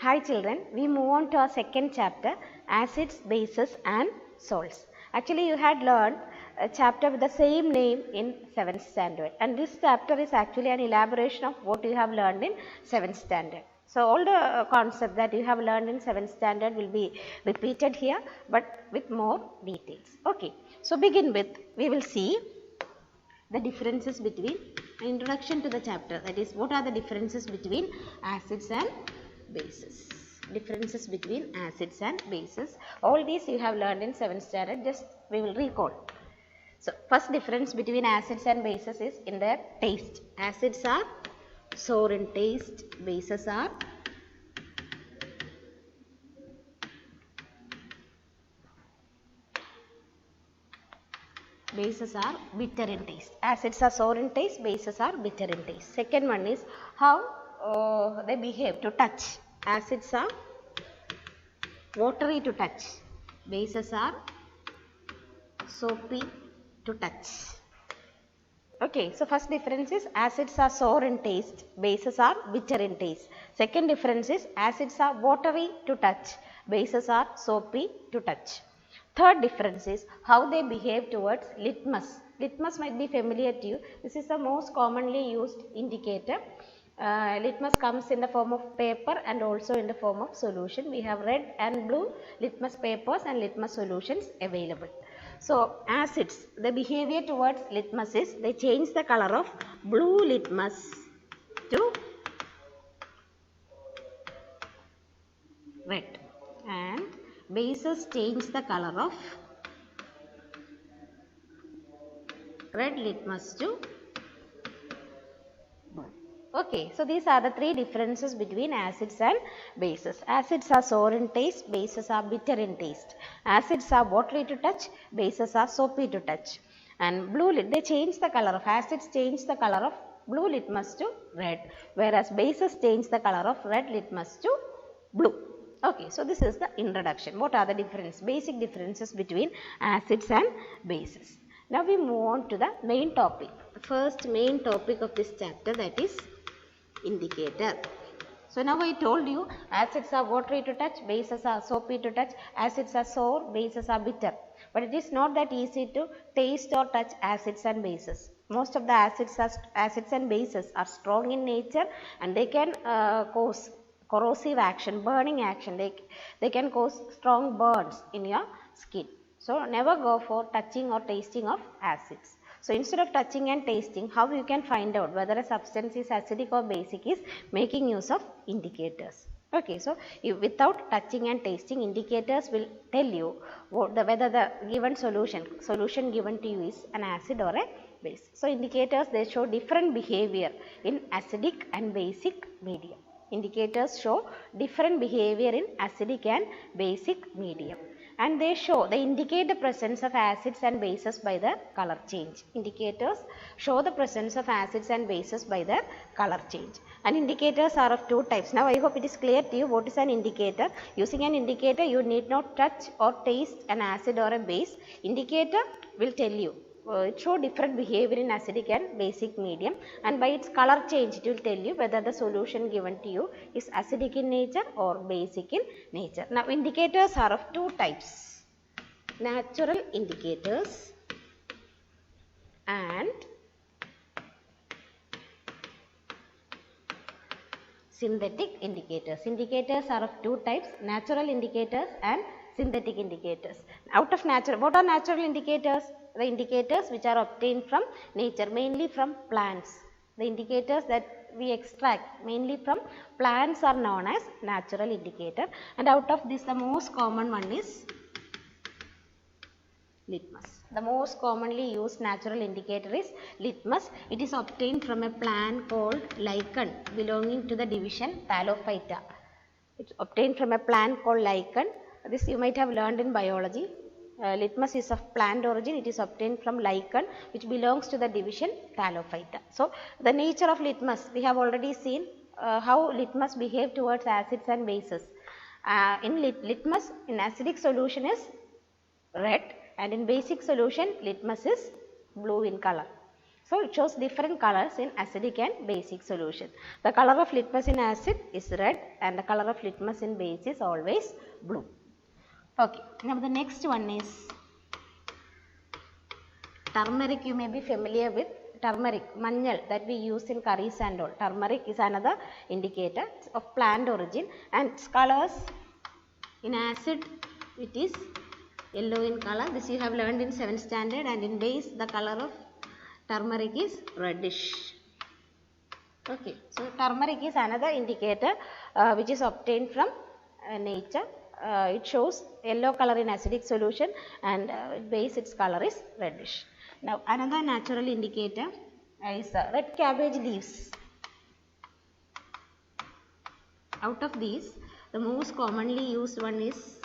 Hi children, we move on to our second chapter, acids, bases and salts. Actually you had learned a chapter with the same name in 7th standard, and this chapter is actually an elaboration of what you have learned in 7th standard. So all the concepts that you have learned in 7th standard will be repeated here, but with more details. Okay, so begin with, we will see the differences between, introduction to the chapter, that is what are the differences between acids and bases. Differences between acids and bases. All these you have learned in 7th standard, just we will recall. So first difference between acids and bases is in their taste. Acids are sour in taste, bases are bitter in taste. Acids are sour in taste, bases are bitter in taste. Second one is how they behave to touch. Acids are watery to touch, bases are soapy to touch. Okay, so first difference is acids are sour in taste, bases are bitter in taste. Second difference is acids are watery to touch, bases are soapy to touch. Third difference is how they behave towards litmus. Litmus might be familiar to you. This is the most commonly used indicator. Litmus comes in the form of paper and also in the form of solution. We have red and blue litmus papers and litmus solutions available. So acids, the behavior towards litmus is they change the color of blue litmus to red, and bases change the color of red litmus to blue. Okay, so these are the three differences between acids and bases. Acids are sour in taste, bases are bitter in taste. Acids are watery to touch, bases are soapy to touch. And they change the color of, acids change the color of blue litmus to red, whereas bases change the color of red litmus to blue. Okay, so this is the introduction. What are the basic differences between acids and bases? Now we move on to the main topic. The first main topic of this chapter, that is indicator. So now I told you acids are watery to touch, bases are soapy to touch, acids are sour, bases are bitter. But it is not that easy to taste or touch acids and bases. Most of the acids and bases are strong in nature, and they can cause corrosive action, burning action. They can cause strong burns in your skin. So never go for touching or tasting of acids. So instead of touching and tasting, how you can find out whether a substance is acidic or basic is making use of indicators. Okay, so without touching and tasting, indicators will tell you whether the given solution given to you is an acid or a base. So indicators, they show different behavior in acidic and basic medium. Indicators show different behavior in acidic and basic medium, and they indicate the presence of acids and bases by the color change. Indicators show the presence of acids and bases by the color change. And indicators are of two types. Now I hope it is clear to you what is an indicator. Using an indicator, you need not touch or taste an acid or a base. Indicator will tell you. It shows different behavior in acidic and basic medium, and by its color change it will tell you whether the solution given to you is acidic in nature or basic in nature. Now indicators are of two types, natural indicators and synthetic indicators. Indicators are of two types, natural indicators and synthetic indicators. What are natural indicators? The indicators which are obtained from nature, mainly from plants. The indicators that we extract mainly from plants are known as natural indicator, and out of this the most common one is litmus. The most commonly used natural indicator is litmus. It is obtained from a plant called lichen belonging to the division Thallophyta. It is obtained from a plant called lichen. This you might have learned in biology. Litmus is of plant origin. It is obtained from lichen, which belongs to the division Thallophyta. So the nature of litmus, we have already seen how litmus behave towards acids and bases. In litmus, in acidic solution is red, and in basic solution litmus is blue in color. So it shows different colors in acidic and basic solution. The color of litmus in acid is red and the color of litmus in base is always blue. Okay, now the next one is turmeric. You may be familiar with turmeric, manjal, that we use in curries and all. Turmeric is another indicator of plant origin, and its colors in acid it is yellow in color. This you have learned in 7th standard, and in base the color of turmeric is reddish. Okay, so turmeric is another indicator which is obtained from nature. It shows yellow color in acidic solution, and base its color is reddish. Now another natural indicator is red cabbage leaves. Out of these, the most commonly used one is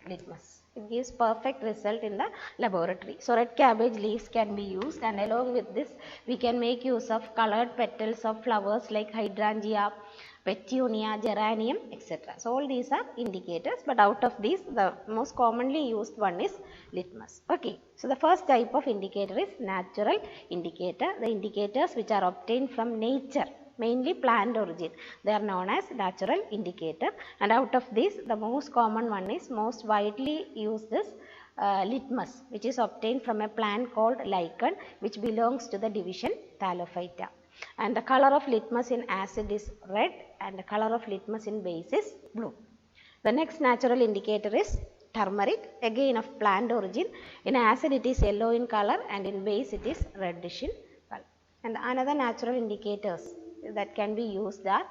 litmus. It gives perfect result in the laboratory. So red cabbage leaves can be used, and along with this we can make use of colored petals of flowers like hydrangea, petunia, geranium, etc. So all these are indicators, but out of these the most commonly used one is litmus. Okay, so the first type of indicator is natural indicator. The indicators which are obtained from nature, mainly plant origin, they are known as natural indicator, and out of these the most common one is, most widely used is litmus, which is obtained from a plant called lichen, which belongs to the division Thallophyta. And the color of litmus in acid is red and the color of litmus in base is blue. The next natural indicator is turmeric, again of plant origin. In acid it is yellow in color and in base it is reddish in color. And another natural indicators that can be used are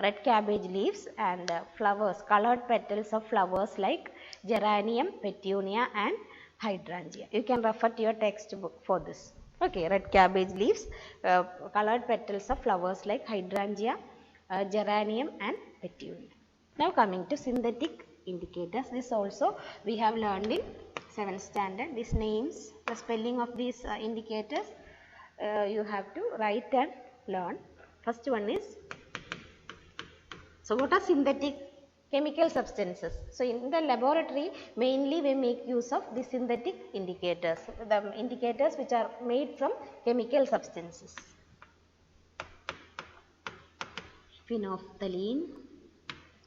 red cabbage leaves and flowers, colored petals of flowers like geranium, petunia and hydrangea. You can refer to your textbook for this. Okay, red cabbage leaves, colored petals of flowers like hydrangea, geranium and petunia. Now coming to synthetic indicators, this also we have learned in 7th standard. These names, the spelling of these indicators you have to write and learn. First one is, so what are synthetic? Chemical substances. So in the laboratory mainly we make use of the synthetic indicators, the indicators which are made from chemical substances. Phenolphthalein,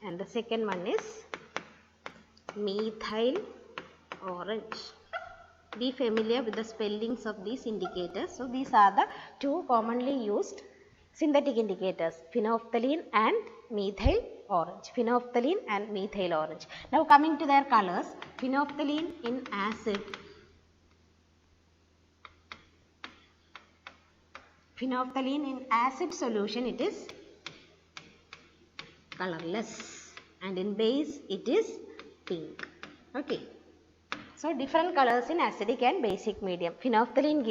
and the second one is methyl orange. Be familiar with the spellings of these indicators. So these are the two commonly used synthetic indicators, phenolphthalein and methyl orange. Phenolphthalein and methyl orange. Now coming to their colors, phenolphthalein in acid, phenolphthalein in acid solution it is colorless, and in base it is pink. Okay, so different colors in acidic and basic medium. Phenolphthalein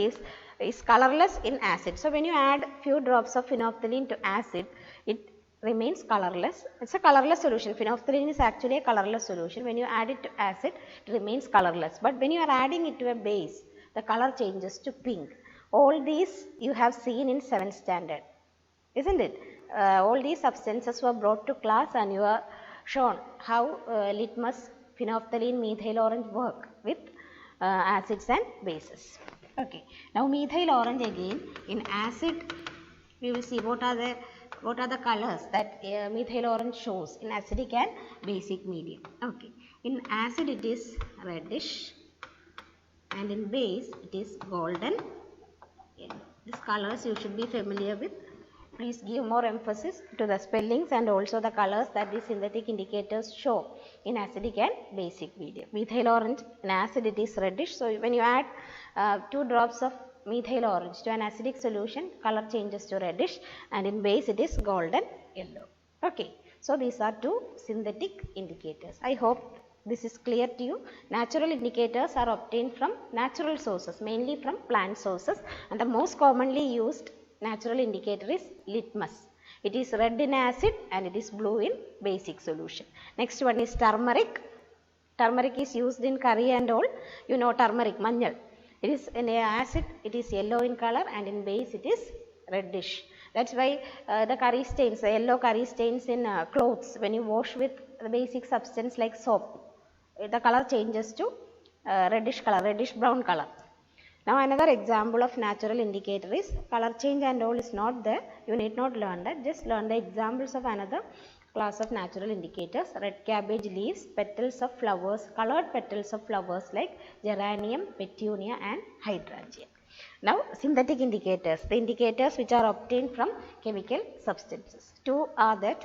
is colorless in acid. So when you add few drops of phenolphthalein to acid, it remains colorless. It's a colorless solution. Phenolphthalein is actually a colorless solution. When you add it to acid, it remains colorless. But when you are adding it to a base, the color changes to pink. All these you have seen in 7th standard, isn't it? All these substances were brought to class and you are shown how litmus, phenolphthalein, methyl orange work with acids and bases. Okay. Now methyl orange again, in acid we will see what are the colors that methyl orange shows in acidic and basic medium. Okay. In acid it is reddish and in base it is golden yellow. These colors you should be familiar with. Please give more emphasis to the spellings and also the colors that these synthetic indicators show in acidic and basic medium. Methyl orange, in acid it is reddish. So when you add 2 drops of methyl orange to an acidic solution, color changes to reddish, and in base it is golden yellow. Okay, so these are 2 synthetic indicators. I hope this is clear to you. Natural indicators are obtained from natural sources, mainly from plant sources, and the most commonly used natural indicator is litmus. It is red in acid and it is blue in basic solution. Next one is turmeric. Turmeric is used in curry and all. You know turmeric, manjal. It is in acid, it is yellow in color, and in base it is reddish. That's why the curry stains, the yellow curry stains in clothes, when you wash with the basic substance like soap, the color changes to reddish color, reddish brown color. Now another example of natural indicator is color change and all is not there. You need not learn that. Just learn the examples of another class of natural indicators. Red cabbage leaves, petals of flowers, colored petals of flowers like geranium, petunia and hydrangea. Now synthetic indicators, the indicators which are obtained from chemical substances. Two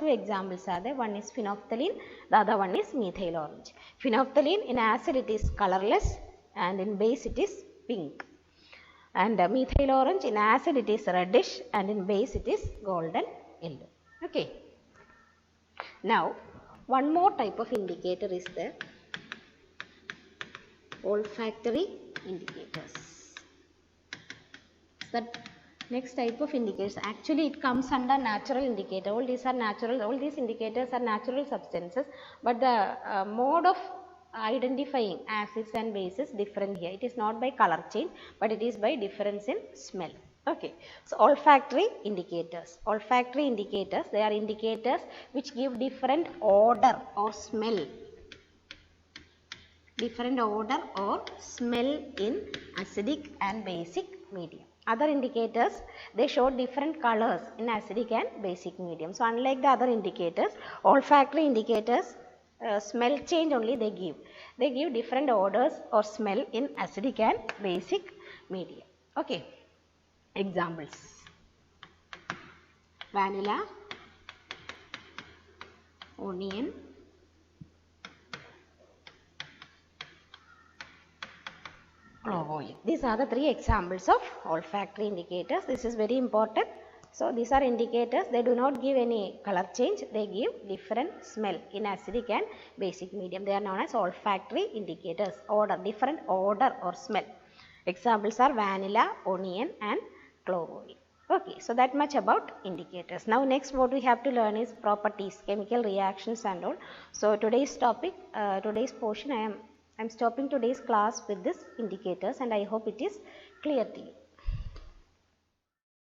examples are there. One is phenolphthalein, the other one is methyl orange. Phenolphthalein, in acid it is colorless and in base it is pink. And methyl orange, in acid it is reddish and in base it is golden yellow. Okay. Now one more type of indicator is the olfactory indicators. The next type of indicators, actually it comes under natural indicator. All these indicators are natural substances, but the mode of identifying acids and bases different here. It is not by color change, but it is by difference in smell. Okay. So olfactory indicators. Olfactory indicators, they are indicators which give different odor or smell. Different odor or smell in acidic and basic medium. Other indicators, they show different colors in acidic and basic medium. So unlike the other indicators, olfactory indicators smell change only they give. They give different odors or smell in acidic and basic medium. Okay. Examples: vanilla, onion, clove oil. These are the three examples of olfactory indicators. This is very important. So these are indicators, they do not give any color change, they give different smell in acidic and basic medium. They are known as olfactory indicators, odor, different odor or smell. Examples are vanilla, onion and clove oil. Okay, so that much about indicators. Now next what we have to learn is properties, chemical reactions and all. So today's topic, today's portion, I am stopping today's class with this indicators and I hope it is clear to you.